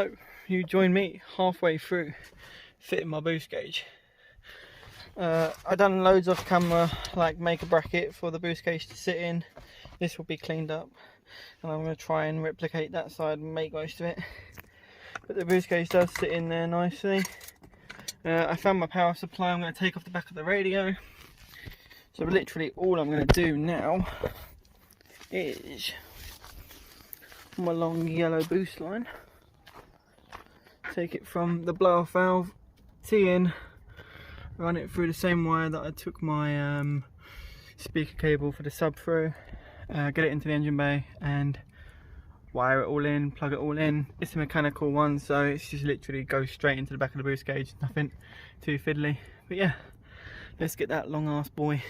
So you join me halfway through fitting my boost gauge. I done loads off camera, like make a bracket for the boost gauge to sit in. This will be cleaned up and I'm going to try and replicate that side and make most of it. But the boost gauge does sit in there nicely. I found my power supply. I'm going to take off the back of the radio. So literally all I'm going to do now is my long yellow boost line, take it from the blow off valve T-in, run it through the same wire that I took my speaker cable for the sub through, get it into the engine bay and wire it all in, plug it all in. It's a mechanical one, so it's just literally goes straight into the back of the boost gauge, nothing too fiddly. But yeah, let's get that long ass boy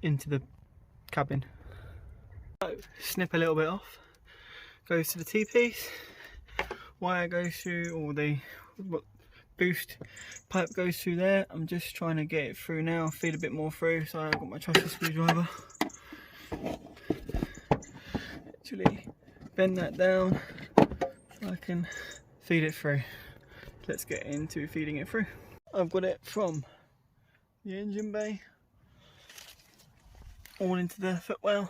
into the cabin. So, snip a little bit off, goes to the T-piece, wire goes through, or the boost pipe goes through there. I'm just trying to get it through now, feed a bit more through, so I've got my trusty screwdriver. Actually bend that down so I can feed it through. Let's get into feeding it through. I've got it from the engine bay all into the footwell,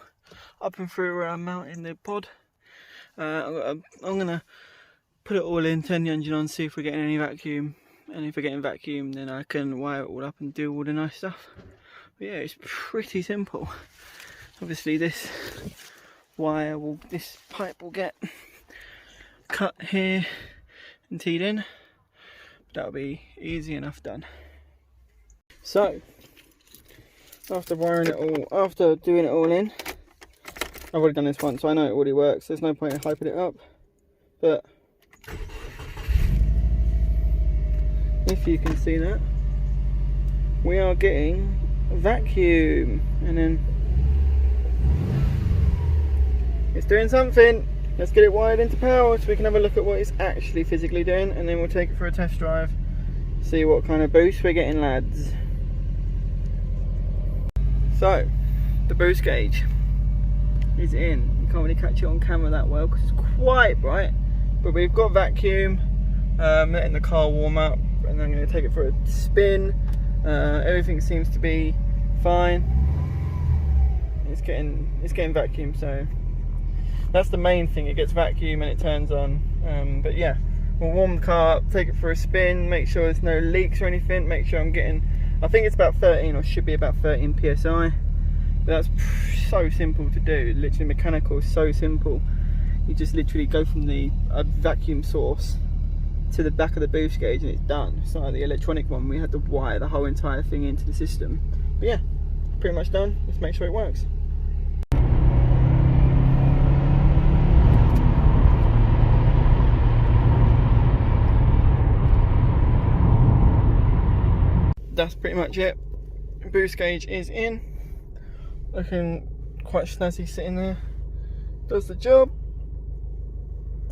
up and through where I'm mounting the pod. I'm gonna put it all in, turn the engine on, see if we're getting any vacuum, and if we're getting vacuum then I can wire it all up and do all the nice stuff. But yeah, it's pretty simple. Obviously this pipe will get cut here and teed in, but that'll be easy enough done. So after doing it all in, I've already done this once, so I know it already works. There's no point in hyping it up, but if you can see that, we are getting vacuum, and then it's doing something. Let's get it wired into power so we can have a look at what it's actually physically doing, and then we'll take it for a test drive, see what kind of boost we're getting, lads. So the boost gauge is in. You can't really catch it on camera that well because it's quite bright, but we've got vacuum, letting the car warm up, and I'm going to take it for a spin. Everything seems to be fine. It's getting vacuum, so that's the main thing. It gets vacuum and it turns on. But yeah, we'll warm the car up, take it for a spin, make sure there's no leaks or anything, make sure I'm getting, I think it's about 13, or should be about 13 psi. But that's so simple to do. Literally mechanical is so simple. You just literally go from the vacuum source to the back of the boost gauge and it's done. It's not like the electronic one, we had to wire the whole entire thing into the system. But yeah, pretty much done. Let's make sure it works. That's pretty much it. Boost gauge is in, looking quite snazzy sitting there, does the job.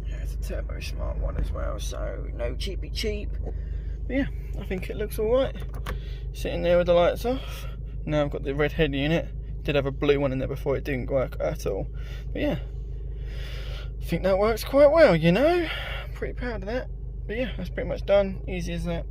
Yeah, it's a turbo smart one as well, so no cheapy cheap. But yeah, I think it looks alright sitting there with the lights off. Now I've got the red head unit, did have a blue one in there before, it didn't work at all. But yeah, I think that works quite well, you know. I'm pretty proud of that. But yeah, that's pretty much done, easy as that.